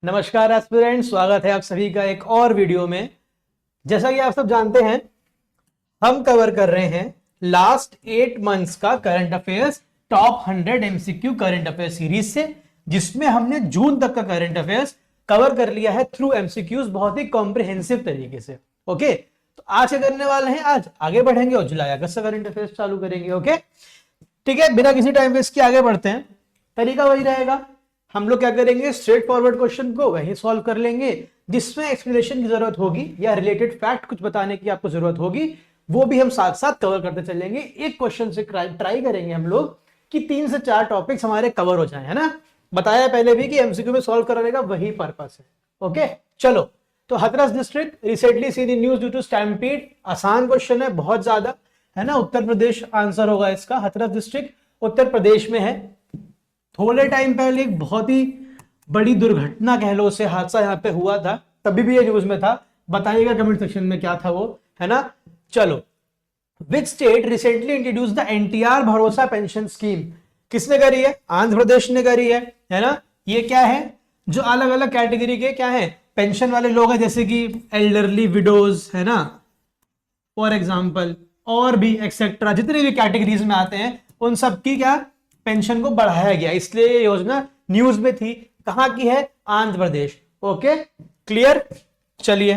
नमस्कार एस्पिरेंट, स्वागत है आप सभी का एक और वीडियो में। जैसा कि आप सब जानते हैं, हम कवर कर रहे हैं लास्ट 8 मंथ्स का current affairs top 100 MCQ current affair series से, जिसमें हमने जून तक का करंट अफेयर्स कवर कर लिया है थ्रू एमसीक्यूज बहुत ही कॉम्प्रिहेंसिव तरीके से। ओके, तो आज क्या करने वाले हैं, आज आगे बढ़ेंगे और जुलाई अगस्त से करंट अफेयर्स चालू करेंगे। ओके, ठीक है, बिना किसी टाइम वेस्ट के आगे बढ़ते हैं। तरीका वही रहेगा, हम लोग क्या करेंगे, स्ट्रेट फॉरवर्ड क्वेश्चन को वही सॉल्व कर लेंगे। जिसमें एक्सप्लेनेशन की जरूरत होगी या रिलेटेड फैक्ट कुछ बताने की आपको जरूरत होगी, वो भी हम साथ साथ कवर करते चलेंगे। एक क्वेश्चन से ट्राई करेंगे हम लोग कि 3 से 4 टॉपिक्स हमारे कवर हो जाए, है ना। बताया पहले भी कि एमसीक्यू में सॉल्व कराने का वही पर्पस है। ओके, चलो। तो Hathras district recently seen in news due to stampede. आसान क्वेश्चन है, बहुत ज्यादा, है ना। उत्तर प्रदेश आंसर होगा इसका। हाथरस डिस्ट्रिक्ट उत्तर प्रदेश में है। थोड़े टाइम पहले एक बहुत ही बड़ी दुर्घटना कह लो, उसे हादसा यहाँ पे हुआ था, तभी भी ये न्यूज में था। बताइएगा कमेंट सेक्शन में क्या था वो, है ना। चलो, which state recently introduce the NTR भरोसा पेंशन स्कीम। किसने करी है? आंध्र प्रदेश ने करी है ना। ये क्या है, जो अलग अलग कैटेगरी के क्या है पेंशन वाले लोग हैं, जैसे कि एल्डरली विडोज, है ना, फॉर एग्जाम्पल, और भी एक्सेट्रा, जितने भी कैटेगरीज में आते हैं उन सब की क्या पेंशन को बढ़ाया गया, इसलिए ये योजना न्यूज में थी। कहां की है? आंध्र प्रदेश। Okay, clear. चलिए,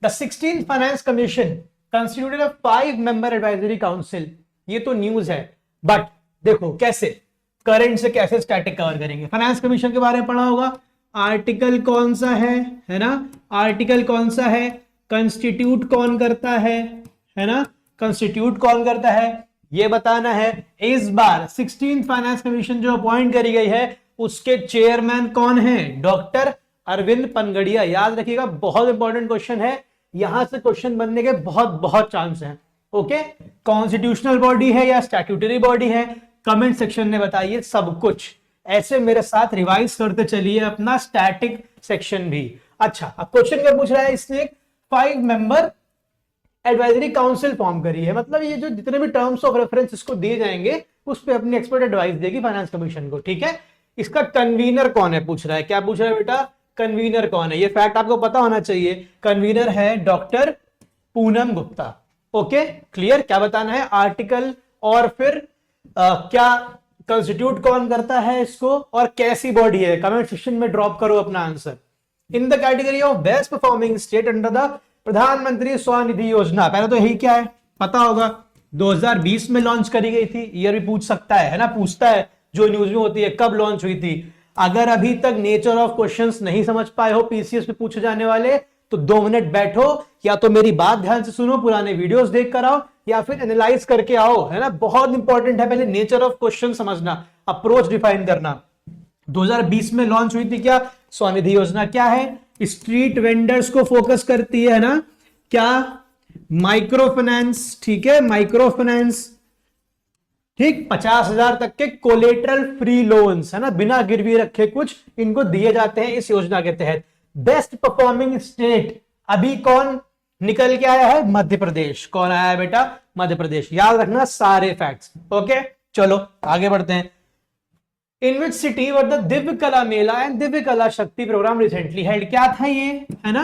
the 16th finance commission constituted a 5-member advisory council. ये तो न्यूज है, बट देखो कैसे करंट से कैसे स्टैटिक कवर करेंगे। फाइनेंस कमीशन के बारे में पढ़ा होगा। आर्टिकल कौन सा है ना, आर्टिकल कौन सा है, कंस्टिट्यूट कौन करता है ना, कंस्टिट्यूट कौन करता है ये बताना है। इस बार 16th फाइनेंस कमीशन जो अपॉइंट करी गई है उसके चेयरमैन कौन है? डॉक्टर अरविंद पनगड़िया। याद रखिएगा, बहुत इंपॉर्टेंट क्वेश्चन है, यहां से क्वेश्चन बनने के बहुत बहुत चांस हैं। ओके, कॉन्स्टिट्यूशनल बॉडी है या स्टैट्यूटरी बॉडी है, कमेंट सेक्शन में बताइए सब कुछ। ऐसे मेरे साथ रिवाइज करते चलिए अपना स्टैटिक सेक्शन भी। अच्छा, अब क्वेश्चन क्या पूछ रहा है, इसने 5-member एडवाइजरी काउंसिल फॉर्म करी है। मतलब ये जो जितने भी टर्म्स ऑफ रेफरेंस इसको दिए जाएंगे उस पर अपनी एक्सपर्ट एडवाइस देगी फाइनेंस कमीशन को। ठीक है, इसका कन्वीनर कौन है पूछ रहा है। क्या पूछ रहा है बेटा? कन्वीनर कौन है, ये फैक्ट आपको पता होना चाहिए। कन्वीनर है doctor Poonam Gupta. Okay, clear. क्या बताना है? आर्टिकल और फिर क्या कंस्टिट्यूट कौन करता है इसको और कैसी बॉडी है। कमेंट सेक्शन में ड्रॉप करो अपना answer. In the category of best performing state under the प्रधानमंत्री स्वनिधि योजना। पहले तो यही क्या है पता होगा, 2020 में लॉन्च करी गई थी। ईयर भी पूछ सकता है ना, पूछता है जो न्यूज में होती है, कब लॉन्च हुई थी। अगर अभी तक नेचर ऑफ क्वेश्चंस नहीं समझ पाए हो पीसीएस में पूछे जाने वाले, तो 2 मिनट बैठो, या तो मेरी बात ध्यान से सुनो, पुराने वीडियोस देख कर आओ, या फिर एनालाइज करके आओ, है ना। बहुत इंपॉर्टेंट है पहले नेचर ऑफ क्वेश्चन समझना, अप्रोच डिफाइन करना। 2020 में लॉन्च हुई थी क्या स्वनिधि योजना। क्या है? स्ट्रीट वेंडर्स को फोकस करती है ना, क्या माइक्रो फाइनेंस। ठीक है, माइक्रो फाइनेंस, ठीक, 50,000 तक के कोलेटरल फ्री लोन्स, है ना, बिना गिरवी रखे कुछ इनको दिए जाते हैं इस योजना के तहत। बेस्ट परफॉर्मिंग स्टेट अभी कौन निकल के आया है? मध्य प्रदेश। कौन आया है बेटा? मध्य प्रदेश। याद रखना सारे फैक्ट्स। ओके, चलो आगे बढ़ते हैं। In which city were the Divya कला मेला एंड दिव्य कला शक्ति प्रोग्राम रिसेंटली हेल्ड। क्या था ये, है ना,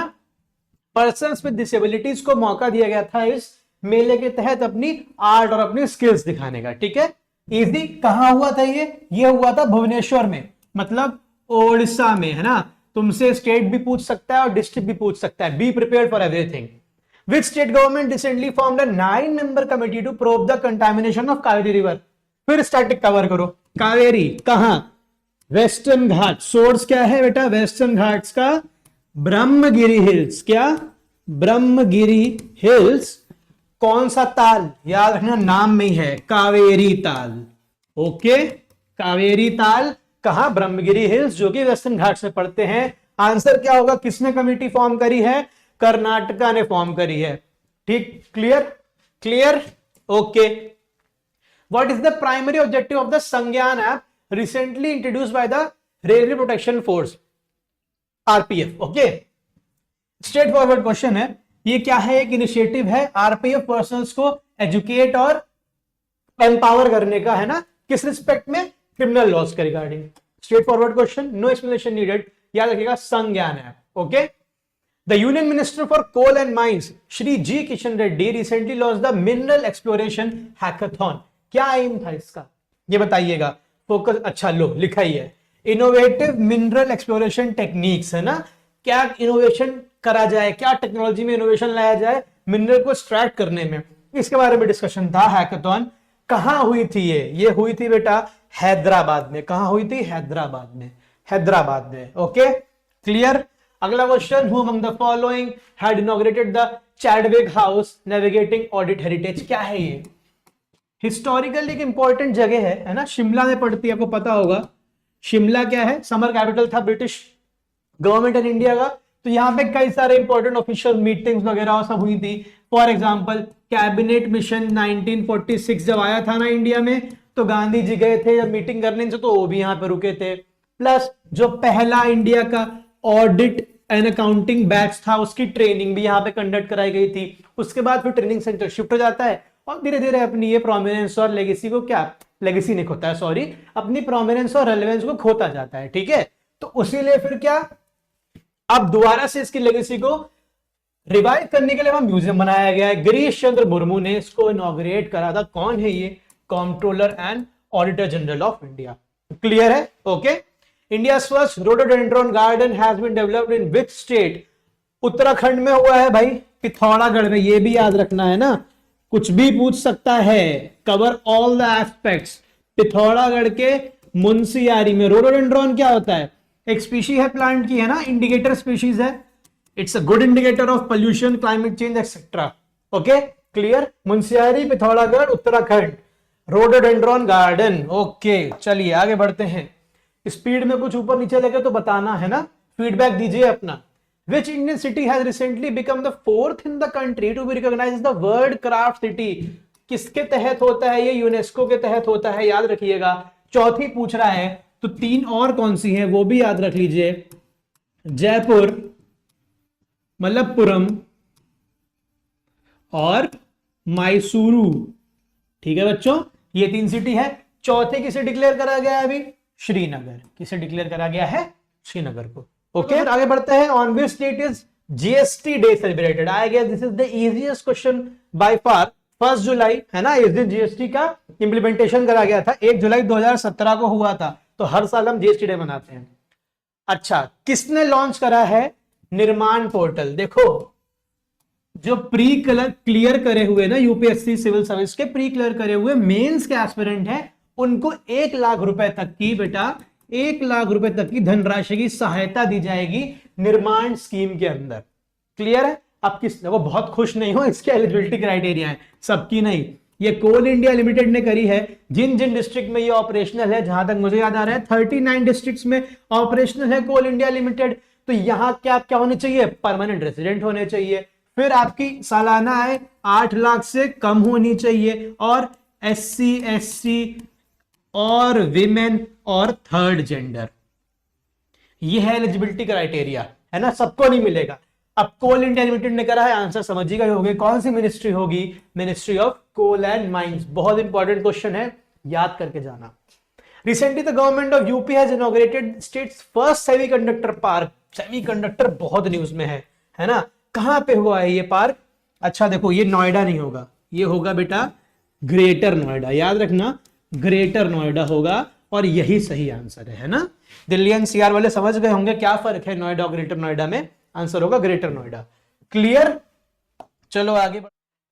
पर्सन्स विद डिसेबिलिटीज को मौका दिया गया था इस मेले के तहत अपनी आर्ट और अपनी स्किल्स दिखाने का। ठीक है, इजी। कहां हुआ था ये हुआ था भुवनेश्वर में, मतलब ओडिशा में, है ना। तुमसे स्टेट भी पूछ सकता है और डिस्ट्रिक्ट भी पूछ सकता है। Be prepared for everything. Which state government recently formed a 9-member committee to probe the contamination of Kaveri river. फिर स्टैटिक कवर करो। कावेरी कहां? वेस्टर्न घाट। सोर्स क्या है बेटा? वेस्टर्न घाट्स का ब्रह्मगिरी हिल्स। क्या? ब्रह्मगिरी हिल्स। कौन सा ताल? याद रखना नाम में ही है, कावेरी ताल। ओके, कावेरी ताल कहां? ब्रह्मगिरी हिल्स, जो कि वेस्टर्न घाट्स में पड़ते हैं। आंसर क्या होगा? किसने कमेटी फॉर्म करी है? कर्नाटका ने फॉर्म करी है। ठीक, clear clear. Okay, what is the primary objective of the Sanjnan app recently introduced by the railway protection force, RPF. Okay, straight forward question है। ये क्या है? एक इनिशिएटिव है आरपीएफ पर्सनल्स को एजुकेट और एम्पावर करने का, है ना। किस रिस्पेक्ट में? क्रिमिनल लॉस के regarding. Straight forward question, no explanation needed. याद रखिएगा Sanjnan app. Okay, the union minister for coal and mines Shri G Kishan Reddy recently launch the mineral exploration hackathon. क्या एम था इसका ये बताइएगा। फोकस, अच्छा लो लिखा ही है, इनोवेटिव मिनरल एक्सप्लोरेशन टेक्निक्स, है ना। क्या इनोवेशन करा जाए, क्या टेक्नोलॉजी में इनोवेशन लाया जाए मिनरल को एक्सट्रैक्ट करने में, इसके बारे में डिस्कशन था। हैकाथॉन कहां हुई थी ये हुई थी बेटा हैदराबाद में। कहां हुई थी? हैदराबाद में, हैदराबाद में। Okay, clear. अगला question, who among the following had inaugurated the Chadwick house navigating audit heritage. क्या है ये? हिस्टोरिकल एक इंपॉर्टेंट जगह है ना, शिमला में पड़ती है, आपको पता होगा। शिमला क्या है? समर कैपिटल था ब्रिटिश गवर्नमेंट इन इंडिया का। तो यहाँ पे कई सारे इंपॉर्टेंट ऑफिशियल मीटिंग्स वगैरह सब हुई थी। फॉर एग्जांपल कैबिनेट मिशन 1946 जब आया था ना इंडिया में, तो गांधी जी गए थे जब मीटिंग करने से, तो वो भी यहाँ पे रुके थे। प्लस जो पहला इंडिया का ऑडिट एंड अकाउंटिंग बैच था, उसकी ट्रेनिंग भी यहाँ पे कंडक्ट कराई गई थी। उसके बाद फिर ट्रेनिंग सेंटर शिफ्ट हो जाता है और धीरे धीरे अपनी ये प्रोमिनेंस और लेगेसी को, क्या लेगेसी नहीं खोता है, सॉरी, अपनी प्रोमिनेंस और रेलेवेंस को खोता जाता है। ठीक है, तो उसीलिए फिर क्या, अब दोबारा से इसकी लेगेसी को रिवाइव करने के लिए वहां म्यूजियम बनाया गया है। गिरीश चंद्र मुर्मू ने इसको इनॉग्रेट करा था। कौन है ये? Controller and auditor general of India. Clear है? Okay. India first rhododendron garden has been developed in which state? Uttarakhand में हुआ है भाई, पिथौरागढ़ में। ये भी याद रखना है ना, कुछ भी पूछ सकता है। Cover all the aspects. Pithoragarh के मुंशियारी में। रोडोडेंड्रॉन क्या होता है? एक स्पीशी है प्लांट की, है ना, इंडिकेटर स्पीशीज है। It's a good indicator of pollution, climate change etcetera. Okay, clear. Munsiyari, Pithoragarh, Uttarakhand, rhododendron garden. Okay, चलिए आगे बढ़ते हैं। स्पीड में कुछ ऊपर नीचे लगे तो बताना, है ना, फीडबैक दीजिए अपना। Which Indian city has recently become the fourth in the country to be recognized as the World Craft City? किसके तहत होता है ये? यूनेस्को के तहत होता है, याद रखिएगा। चौथी पूछ रहा है तो तीन और कौन सी हैं वो भी याद रख लीजिए। जयपुर, मलप्पुरम और मैसूरू। ठीक है बच्चों, ये तीन सिटी है। चौथे किसे डिक्लेयर करा गया है अभी? श्रीनगर। किसे डिक्लेयर करा गया है? श्रीनगर को। ओके, आगे बढ़ते हैं। On which date is GST day celebrated? I guess this is the easiest question by far. 1 जुलाई, है ना, इस दिन जीएसटी का इंप्लीमेंटेशन करा गया था। 1 जुलाई 2017 को हुआ था। तो हर साल हम जीएसटी डे मनाते हैं। अच्छा, किसने लॉन्च करा है? निर्माण पोर्टल। देखो, जो प्री क्लियर करे हुए ना यूपीएससी सिविल सर्विस के प्री क्लियर करे हुए मेंस के एस्पिरेंट हैं, उनको 1 लाख रुपए तक की, बेटा 1 लाख रुपए तक की धनराशि की सहायता दी जाएगी निर्माण स्कीम के अंदर। क्लियर है? अब किस, वो बहुत खुश नहीं हो, इसके एलिजिबिलिटी क्राइटेरिया है, सबकी नहीं। ये कोल इंडिया लिमिटेड ने करी है। जिन जिन डिस्ट्रिक्ट में ये ऑपरेशनल है, जहां तक मुझे याद आ रहा है 39 डिस्ट्रिक्ट्स में ऑपरेशनल है कोल इंडिया लिमिटेड। तो यहां क्या होने चाहिए? परमानेंट रेसिडेंट होने चाहिए। फिर आपकी सालाना आय 8 लाख से कम होनी चाहिए, और SC SC और विमेन और थर्ड जेंडर, ये है एलिजिबिलिटी क्राइटेरिया, है ना, सबको नहीं मिलेगा। अब कोल इंडिया लिमिटेड ने करा है, आंसर समझिएगा होगी। कौन सी मिनिस्ट्री होगी? Ministry of coal and mines. बहुत इंपॉर्टेंट क्वेश्चन है, याद करके जाना। Recently the government of UP has inaugurated state's first semiconductor park. Semiconductor बहुत न्यूज में है ना। कहां पे हुआ है ये पार्क? अच्छा देखो, ये नोएडा नहीं होगा, ये होगा बेटा ग्रेटर नोएडा। याद रखना, ग्रेटर नोएडा होगा, और यही सही आंसर है ना। दिल्ली एनसीआर वाले समझ गए होंगे क्या फर्क है नोएडा और ग्रेटर नोएडा में। आंसर होगा ग्रेटर नोएडा। क्लियर? चलो आगे।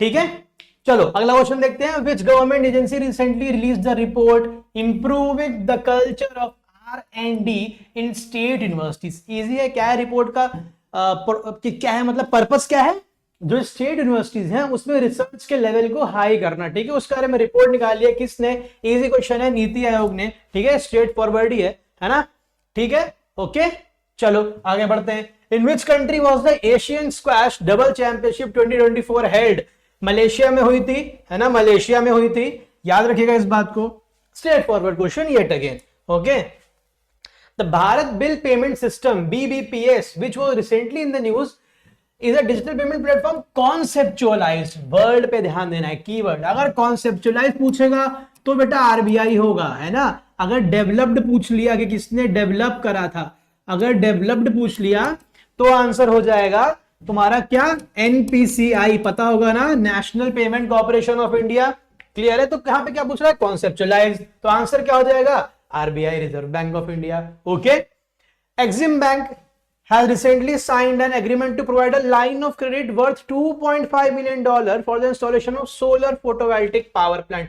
ठीक है, चलो अगला क्वेश्चन देखते हैं। Which government agency recently release the report improving the culture of R&D in state universities? Easy है। क्या है रिपोर्ट का क्या है, मतलब पर्पस क्या है? जो स्टेट यूनिवर्सिटीज हैं उसमें रिसर्च के लेवल को हाई करना। ठीक है, उसके बारे में रिपोर्ट निकाली है किसने? इजी क्वेश्चन है, नीति आयोग ने। ठीक है, स्ट्रेट फॉरवर्ड ही है ना। ठीक है, ओके, चलो आगे बढ़ते हैं। In which country was the Asian squash double championship 2024 held? Malaysia में हुई थी, है ना, मलेशिया में हुई थी। याद रखिएगा इस बात को। Straight forward question yet again. Okay, the Bharat bill payment system BBPS which was recently in the news is a digital payment platform conceptualized। Word पे ध्यान देना है, कीवर्ड। अगर conceptualized पूछेगा तो बेटा RBI होगा, है ना। अगर डेवलप्ड पूछ लिया कि किसने डेवलप करा था, अगर डेवलप्ड पूछ लिया तो आंसर हो जाएगा तुम्हारा क्या, एनपीसीआई, पता होगा ना, national payment corporation of India. Clear है? तो कहां पे क्या पूछ रहा है, कॉन्सेप्चुअलाइज, तो आंसर क्या हो जाएगा, RBI, reserve bank of India. Okay, Exim bank has recently signed an agreement to provide a line of credit worth $2.5 million for the installation of solar photovoltaic power plant।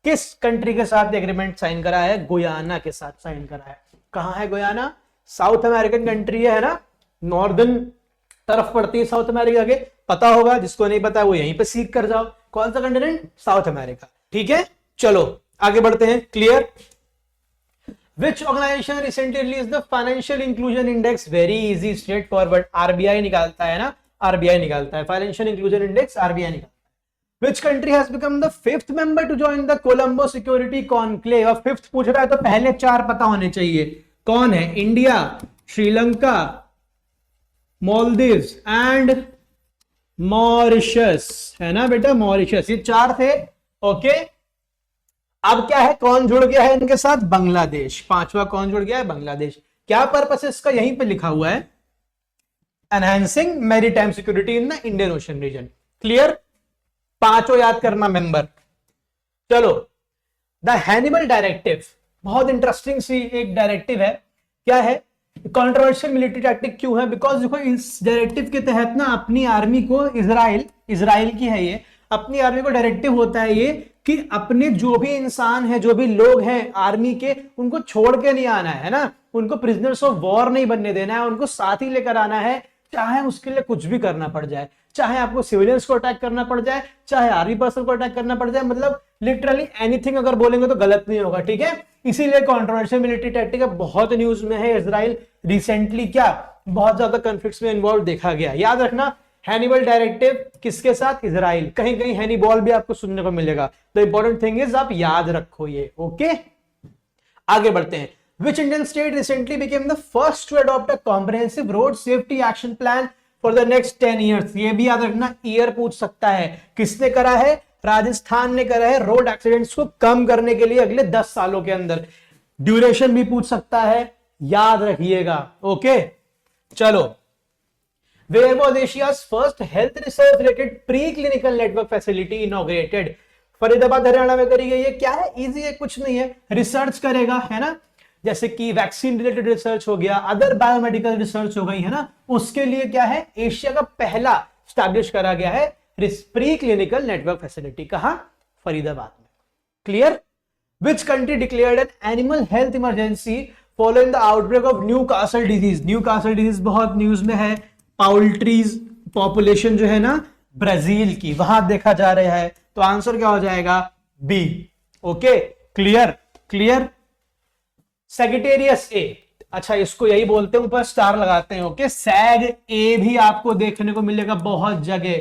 किस country के साथ agreement sign करा है, Guyana के साथ sign करा है। कहां है गुयाना, साउथ अमेरिकन कंट्री है ना, नॉर्दर्न तरफ पड़ती है साउथ अमेरिका के, पता होगा, जिसको नहीं पता वो यहीं पे सीख कर जाओ। कौन सा कंटिनेंट, साउथ अमेरिका। ठीक है, चलो आगे बढ़ते हैं। Clear? Which organization recently released the Financial Inclusion Index? Very easy, straightforward. RBI निकालता है ना, RBI निकालता है Financial Inclusion Index, RBI निकालता है। Which country has become the fifth member to join the Colombo Security Conclave? अब fifth पूछ रहा है तो पहले चार पता होने चाहिए। कौन है, India, Sri Lanka, Maldives and Mauritius, है ना बेटा, मॉरिशस, ये चार थे। ओके, अब क्या है, कौन जुड़ गया है इनके साथ, बांग्लादेश, पांचवा कौन जुड़ गया है, बांग्लादेश। क्या पर्पस है इसका, यहीं पे लिखा हुआ है, enhancing maritime security in the Indian ocean region. Clear? पांचों याद करना मेंबर। चलो, द हैनिबल डायरेक्टिव, बहुत इंटरेस्टिंग सी एक डायरेक्टिव है। क्या है, कंट्रोवर्शियल मिलिट्री टैक्टिक क्यों है, बिकॉज देखो इस डायरेक्टिव के तहत ना अपनी आर्मी को, इजराइल की है ये, अपनी आर्मी को डायरेक्टिव होता है ये कि अपने जो भी इंसान है, जो भी लोग हैं आर्मी के, उनको छोड़ के नहीं आना है ना, उनको प्रिजनर्स ऑफ वॉर नहीं बनने देना है, उनको साथ ही लेकर आना है, चाहे उसके लिए कुछ भी करना पड़ जाए, चाहे आपको सिविलियंस को अटैक करना पड़ जाए, चाहे आर्मी पर्सन को अटैक करना पड़ जाए, मतलब लिटरली एनीथिंग अगर बोलेंगे तो गलत नहीं होगा। ठीक है, इसीलिए कंट्रोवर्शियल मिलिट्री टैक्टिक बहुत न्यूज में है। इजराइल रिसेंटली क्या बहुत ज्यादा कॉन्फ्लिक्ट्स में इन्वॉल्व देखा गया। याद रखना, हैनिबल डायरेक्टिव किसके साथ, इजराइल। कहीं कहीं हैनिबॉल भी आपको सुनने को मिलेगा। द इंपॉर्टेंट थिंग इज आप याद रखो ये। ओके, आगे बढ़ते हैं। Which Indian state recently became the first to adopt a comprehensive road safety action plan for the next 10 years? ये भी याद रखना, ईयर पूछ सकता है। किसने करा है, राजस्थान ने करा है, रोड एक्सीडेंट्स को कम करने के लिए अगले 10 सालों के अंदर। ड्यूरेशन भी पूछ सकता है, याद रखिएगा। ओके, चलो, Where was Asia's first health research related pre-clinical network facility inaugurated? Faridabad Haryana में करी गई है। क्या है, इजी है, कुछ नहीं है, रिसर्च करेगा, है ना, जैसे कि वैक्सीन रिलेटेड रिसर्च हो गया, अदर बायोमेडिकल रिसर्च हो गई, है ना, उसके लिए क्या है, एशिया का पहला स्टैब्लिश करा गया है प्री क्लिनिकल नेटवर्क फैसिलिटी। कहां, फरीदाबाद में। Clear? Which country declared an animal health emergency following the outbreak of new castle disease? New castle disease बहुत न्यूज में है। पाउल्ट्रीज पॉपुलेशन जो है ना ब्राजील की, वहां देखा जा रहा है, तो आंसर क्या हो जाएगा, B. Okay, clear? Clear? Sagittarius A, अच्छा इसको यही बोलते हैं, ऊपर स्टार लगाते हैं। ओके, सैग ए भी आपको देखने को मिलेगा बहुत जगह।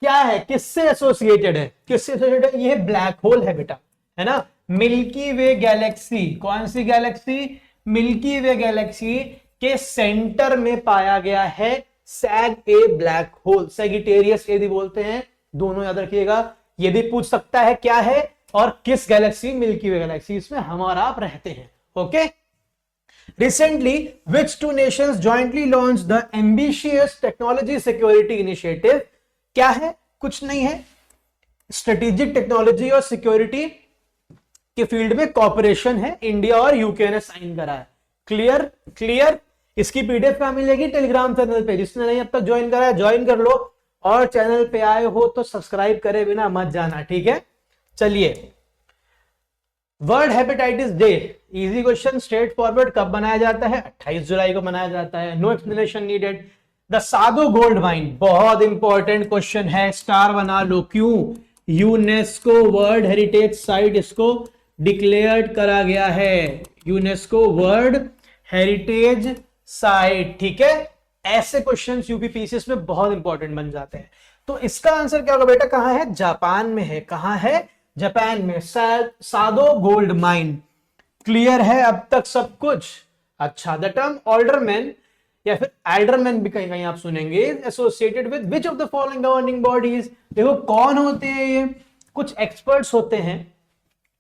क्या है, किससे एसोसिएटेड है, किससे एसोसिएटेड है, ये ब्लैक होल है बेटा, है ना, मिल्की वे गैलेक्सी। कौन सी गैलेक्सी, मिल्की वे गैलेक्सी के सेंटर में पाया गया है सैग ए ब्लैक होल, सेगिटेरियस ए भी बोलते हैं, दोनों याद रखिएगा। ये भी पूछ सकता है क्या है और किस गैलेक्सी, मिल्की वे गैलेक्सी, इसमें हम और आप रहते हैं। Okay, recently which two nations jointly launch the ambitious technology security initiative? क्या है, कुछ नहीं है, स्ट्रेटेजिक टेक्नोलॉजी और सिक्योरिटी के फील्ड में कॉपरेशन है, इंडिया और यूके ने साइन करा है। क्लियर? क्लियर? इसकी पीडीएफ कहां मिलेगी, टेलीग्राम चैनल पे। जिसने नहीं अब तक ज्वाइन करा है ज्वाइन कर लो, और चैनल पे आए हो तो सब्सक्राइब करे बिना मत जाना। ठीक है, चलिए, world hepatitis day, easy question, straight forward. कब मनाया जाता है, 28 जुलाई को मनाया जाता है, no explanation needed. The Sadhu gold mine, बहुत इंपॉर्टेंट क्वेश्चन है, स्टार बना लो। क्यों, यूनेस्को वर्ल्ड हेरिटेज साइट इसको डिक्लेयर्ड करा गया है, यूनेस्को वर्ल्ड हेरिटेज साइट। ठीक है, ऐसे क्वेश्चंस यूपीपीसीएस में बहुत इंपॉर्टेंट बन जाते हैं। तो इसका आंसर क्या होगा बेटा, कहां है, जापान में है। कहां है, जापान में, सादो गोल्ड माइन। क्लियर है अब तक सब कुछ? अच्छा, द टर्म ऑल्डरमैन या फिर एल्डरमैन भी कहीं कहीं आप सुनेंगे, associated with which of the following governing bodies? देखो कौन होते हैं ये, कुछ एक्सपर्ट्स होते हैं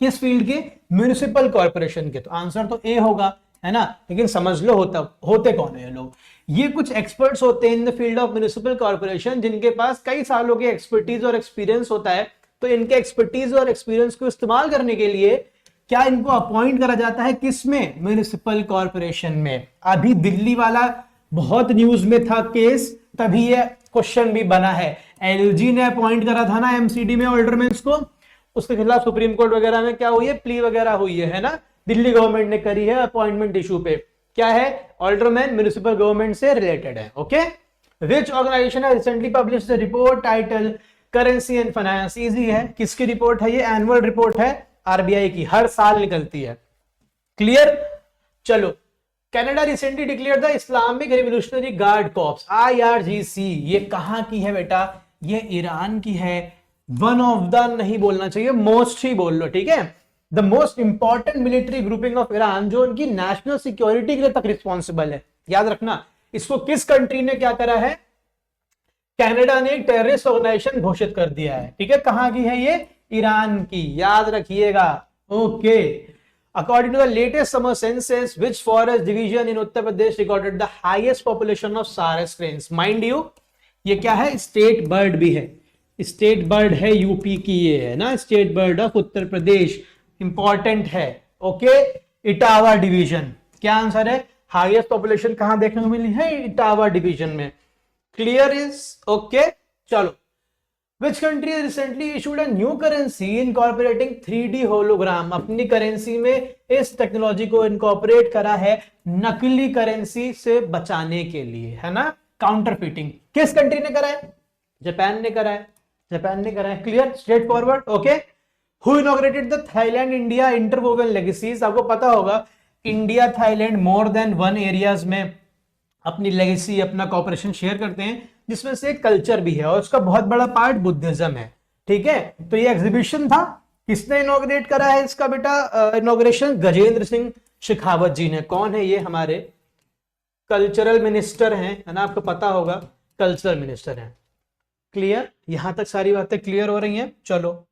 किस फील्ड के, म्युनिसिपल कॉर्पोरेशन के। तो आंसर तो ए होगा, है ना, लेकिन समझ लो होते कौन है ये लोग। ये कुछ एक्सपर्ट्स होते हैं in the field of municipal corporation, जिनके पास कई सालों की एक्सपर्टीज और एक्सपीरियंस होता है। तो इनके एक्सपर्टीज और एक्सपीरियंस को इस्तेमाल करने के लिए क्या इनको अपॉइंट करा जाता है, किसमें, म्युनिसिपल कॉर्पोरेशन में। अभी दिल्ली वाला बहुत न्यूज में था केस, तभी ये क्वेश्चन भी बना है। एलजी ने अपॉइंट करा था ना एमसीडी में ऑल्डरमैन्स को, उसके खिलाफ सुप्रीम कोर्ट वगैरह में क्या हुई है, प्ली वगैरह हुई है ना, दिल्ली गवर्नमेंट ने करी है अपॉइंटमेंट इशू पे। क्या है, ऑल्डरमैन म्युनिसिपल गवर्नमेंट से रिलेटेड है। Okay, which organisation has recently published the report title currency and finance. Easy है, किसकी रिपोर्ट है ये, एनुअल रिपोर्ट है आरबीआई की, हर साल निकलती है। क्लियर, चलो। Canada recently declared the Islamic revolutionary guard corps, IRGC। ये कहां की है बेटा, ये ईरान की है। वन ऑफ द नहीं बोलना चाहिए, मोस्ट ही बोल लो, ठीक है। The most important military grouping of Iran, जो उनकी नेशनल सिक्योरिटी के लिए तक रिस्पॉन्सिबल है। याद रखना, इसको किस कंट्री ने क्या करा है, कनाडा ने एक टेररिस्ट ऑर्गेनाइजेशन घोषित कर दिया है, ठीक है। कहां की है ये, ईरान की, याद रखिएगा। Okay, according to the latest summer census, which forest division in Uttar Pradesh recorded the highest population of sarus cranes? Mind you, ये क्या है, स्टेट बर्ड भी है, स्टेट बर्ड है यूपी की, ये है ना state bird of Uttar Pradesh, important है। ओके, इटावा डिवीजन, क्या आंसर है, हाईएस्ट पॉपुलेशन कहां देखने को मिली है, इटावा डिवीजन में। क्लियर इज, ओके, चलो। Which country has recently issued a new currency incorporating 3D hologram? अपनी करेंसी में इस टेक्नोलॉजी को इनकॉर्पोरेट करा है नकली करेंसी से बचाने के लिए, है ना, काउंटरफिटिंग। किस कंट्री ने करा है, जापान ने करा है, जापान ने करा है। Clear, straight forward. Okay, who inaugurated the Thailand India interwoven legacies. आपको पता होगा India Thailand more than one areas में अपनी लेगेसी, अपना कॉपरेशन शेयर करते हैं, जिसमें से एक कल्चर भी है और उसका बहुत बड़ा पार्ट बुद्धिज्म है, ठीक है। तो ये एग्जीबिशन था, किसने इनॉग्रेट करा है इसका बेटा इनॉग्रेशन, गजेंद्र सिंह शेखावत जी ने। कौन है ये, हमारे कल्चरल मिनिस्टर हैं, है ना, आपको पता होगा कल्चरल मिनिस्टर हैं। क्लियर, यहां तक सारी बातें क्लियर हो रही हैं। चलो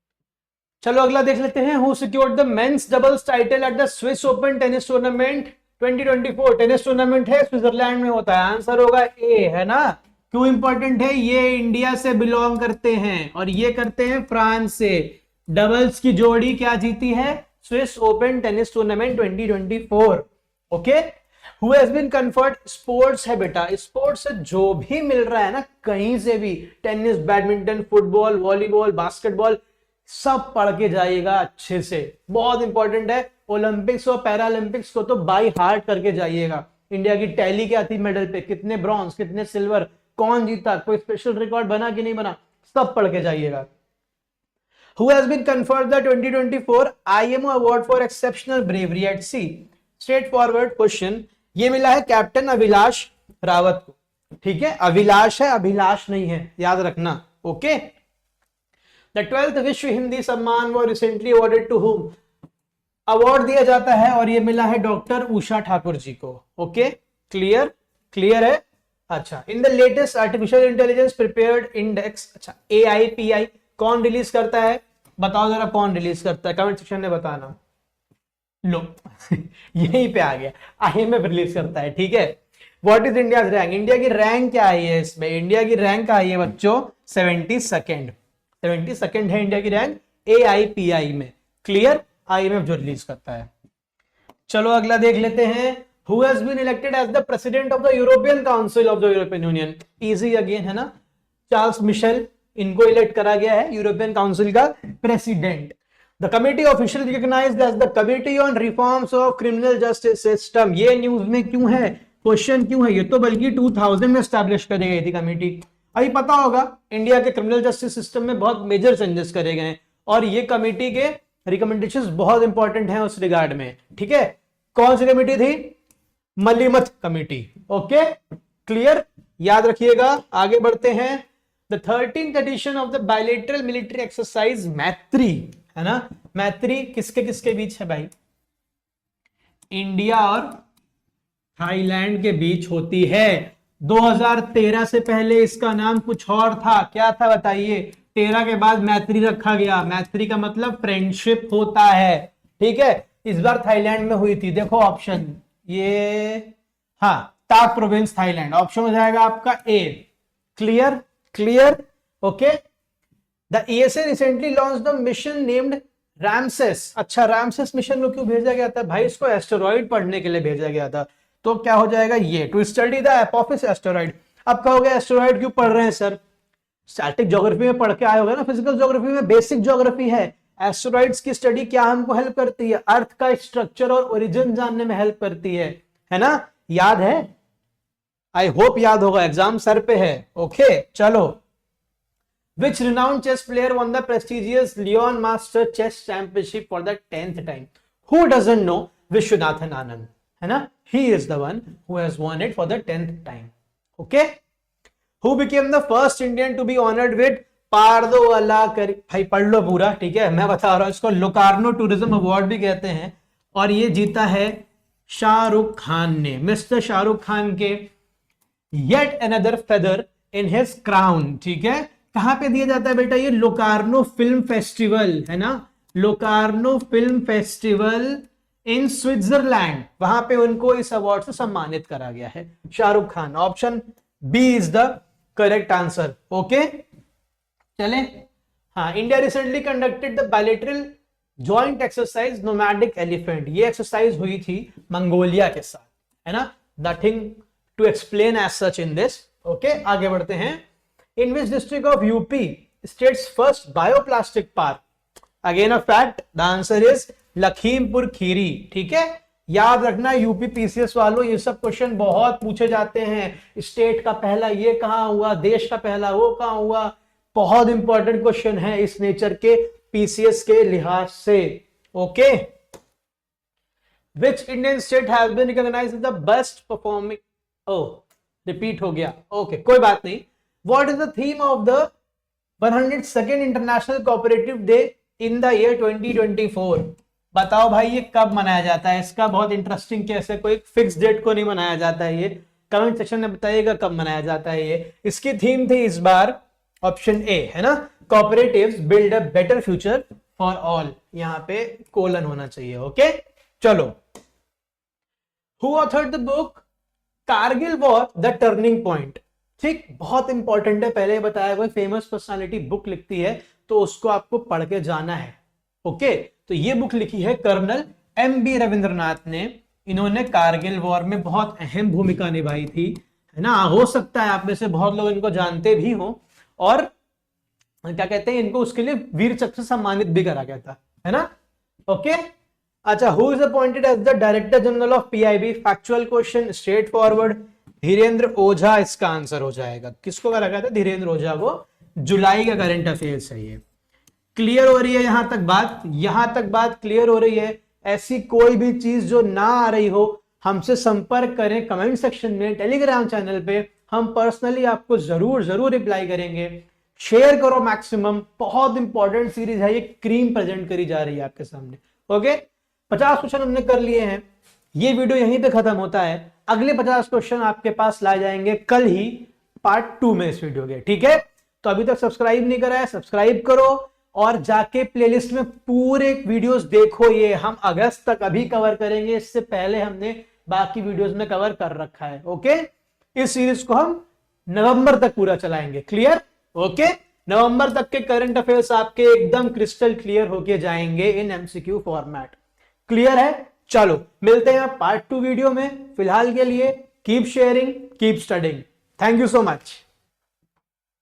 चलो अगला देख लेते हैं। Who secured the men's doubles title at the Swiss open tennis tournament 2024। Tennis tournament है, स्विट्जरलैंड में होता है, आंसर होगा ए, है ना। क्यों इंपॉर्टेंट है, ये इंडिया से बिलोंग करते हैं और ये करते हैं फ्रांस से। डबल्स की जोड़ी क्या जीती है, Swiss open tennis tournament 2024। Okay, who has been conferred, sports है बेटा, स्पोर्ट्स से जो भी मिल रहा है ना, कहीं से भी, tennis, badminton, football, volleyball, basketball, सब पढ़ के जाइएगा अच्छे से, बहुत इंपॉर्टेंट है। ओलंपिक्स और पैरालंपिक्स को तो बाई हार्ट करके जाइएगा। इंडिया की टैली क्या थी मेडल पे, कितने ब्रॉन्ज, कितने सिल्वर, कौन जीता, कोई स्पेशल रिकॉर्ड बना कि नहीं बना, सब पढ़ के जाइएगा। Who has been conferred the 2024 IMO Award for Exceptional Bravery at Sea? Straight forward question, ये मिला है कैप्टन अभिलाष रावत को, ठीक है। अभिलाष है, अभिलाष नहीं है, याद रखना। ओके, द 12th विश्व हिंदी सम्मान वो recently awarded to whom? Award दिया जाता है और ये मिला है डॉक्टर उषा ठाकुर जी को। ओके, क्लियर, क्लियर है। अच्छा, in the latest artificial intelligence prepared index, अच्छा AIPI कौन रिलीज करता है, बताओ जरा कौन रिलीज करता है, कमेंट सेक्शन में बताना। लो यहीं पे आ गया, IMF रिलीज करता है, ठीक है। What is India rank, India की रैंक क्या आई है इसमें, इंडिया की रैंक आई है बच्चों 72nd, 72nd है इंडिया की रैंक AIPI में। क्लियर, IMF जो रिलीज करता है। चलो अगला देख लेते हैं। Who has been elected as the president of the European Council of the European Union? Easy again, है ना, चार्ल्स मिशेल, इनको इलेक्ट करा गया है यूरोपियन काउंसिल का president. The committee officially recognised as the committee on reforms of criminal justice system. ये news में क्यों है, क्वेश्चन क्यों है, ये तो बल्कि 2000 में एस्टैब्लिश करी गई थी कमिटी। अभी पता होगा इंडिया के क्रिमिनल जस्टिस सिस्टम में बहुत मेजर चेंजेस करे गए हैं और ये कमिटी के रिकमेंडेशंस बहुत इंपॉर्टेंट हैं उस रिगार्ड में, ठीक है। कौन सी कमिटी थी, मलिमथ कमिटी। ओके, क्लियर, याद रखिएगा। आगे बढ़ते हैं। The 13th edition of the bilateral military exercise Maitri, है ना, मैत्री किसके किसके बीच है भाई, इंडिया और थाईलैंड के बीच होती है। 2013 से पहले इसका नाम कुछ और था, क्या था बताइए, 13 के बाद मैत्री रखा गया। मैत्री का मतलब फ्रेंडशिप होता है, ठीक है। इस बार थाईलैंड में हुई थी, देखो ऑप्शन, ये हाँ ताक प्रोविंस थाईलैंड, ऑप्शन हो जाएगा आपका A. Clear clear okay. The ESA recently launch the mission named Ramses. अच्छा रैमसेस मिशन को क्यों भेजा गया था भाई, इसको एस्टेरॉइड पढ़ने के लिए भेजा गया था, तो क्या हो जाएगा ये, to study the Apophis asteroid. अब कहोगे एस्टेरॉइड क्यों पढ़ रहे हैं सर, स्टैटिक ज्योग्राफी में पढ़ के आए होगे ना, फिजिकल ज्योग्राफी में बेसिक ज्योग्राफी है। एस्टेरॉइड्स की स्टडी क्या हमको हेल्प करती है, अर्थ का स्ट्रक्चर और ओरिजिन जानने में हेल्प करती है ना, याद है, आई होप याद होगा, एग्जाम सर पे है। ओके चलो। Which renowned chess player won the prestigious Leon Master Chess Championship for the 10th time? Who doesn't know Vishwanathan Anand? है ना, he is the one who has won it for the 10th time. Okay? Who became the first Indian to be honored with पारदो अला कर, भाई पढ़ लो पूरा, ठीक है, मैं बता रहा हूं, इसको लोकार्नो टूरिज्म अवार्ड भी कहते हैं, और ये जीता है शाहरुख खान ने, मिस्टर शाहरुख खान के yet another feather in his crown. ठीक है, कहां पे दिया जाता है बेटा, ये लोकार्नो फिल्म फेस्टिवल है ना, Locarno film festival in Switzerland, वहां पे उनको इस अवार्ड से सम्मानित करा गया है, Shahrukh Khan. Option B is the correct answer. Okay चले, हाँ, India recently conducted the bilateral joint exercise nomadic elephant. ये एक्सरसाइज हुई थी मंगोलिया के साथ, है ना, nothing to explain as such in this. Okay आगे बढ़ते हैं। In which district of UP state's first bioplastic park? Again a fact, the answer is Lakhimpur Kheri. ठीक है, याद रखना यूपी पीसीएस वालों, ये सब क्वेश्चन बहुत पूछे जाते हैं, स्टेट का पहला ये कहां हुआ, देश का पहला वो कहां हुआ, बहुत इंपॉर्टेंट क्वेश्चन है इस नेचर के पीसीएस के लिहाज से। Okay, which Indian state has been recognised as the best performing, oh repeat हो गया, ओके कोई बात नहीं। What is the theme of the 102nd International Cooperative Day in the year 2024? बताओ भाई ये कब मनाया जाता है, इसका बहुत इंटरेस्टिंग कैसे, कोई फिक्स डेट को नहीं मनाया जाता है, ये कमेंट सेक्शन में बताइएगा कब मनाया जाता है ये। इसकी थीम थी इस बार ऑप्शन ए, है ना, cooperatives build a better future for all, यहाँ पे कोलन होना चाहिए। ओके चलो। Who authored the book Kargil war the turning point? ठीक, बहुत इंपॉर्टेंट है, पहले बताया हुआ, फेमस पर्सनालिटी बुक लिखती है तो उसको आपको पढ़ के जाना है। ओके, तो ये बुक लिखी है कर्नल एम.बी. रविंद्रनाथ ने, इन्होंने कारगिल वॉर में बहुत अहम भूमिका निभाई थी, है ना, हो सकता है आप में से बहुत लोग इनको जानते भी हो, और क्या कहते हैं इनको, उसके लिए वीर चक्र से सम्मानित भी करा गया था, है ना। ओके अच्छा, who is appointed as the director general of PIB? Factual question, straight forward, Dhirendra Ojha इसका आंसर हो जाएगा। किसको करा गया था? धीरेन्द्र ओझा को। जुलाई का करंट अफेयर्स है ये। क्लियर हो रही है यहां तक बात? यहां तक बात क्लियर हो रही है? ऐसी कोई भी चीज जो ना आ रही हो, हमसे संपर्क करें कमेंट सेक्शन में, टेलीग्राम चैनल पे, हम पर्सनली आपको जरूर जरूर रिप्लाई करेंगे। शेयर करो मैक्सिमम, बहुत इंपॉर्टेंट सीरीज है ये, क्रीम प्रेजेंट करी जा रही है आपके सामने। ओके, 50 क्वेश्चन हमने कर लिए हैं, ये वीडियो यहीं पे खत्म होता है। अगले 50 क्वेश्चन आपके पास लाए जाएंगे कल ही पार्ट 2 में इस वीडियो के, ठीक है। तो अभी तक सब्सक्राइब नहीं करा है, सब्सक्राइब करो और जाके प्लेलिस्ट में पूरे वीडियोस देखो। ये हम अगस्त तक अभी कवर करेंगे, इससे पहले हमने बाकी वीडियोस में कवर कर रखा है। ओके, इस सीरीज को हम नवंबर तक पूरा चलाएंगे। क्लियर? ओके, नवंबर तक के करंट अफेयर्स आपके एकदम क्रिस्टल क्लियर होके जाएंगे इन एमसीक्यू फॉर्मेट। क्लियर है? चलो मिलते हैं पार्ट 2 वीडियो में। फिलहाल के लिए keep sharing, keep studying. Thank you so much.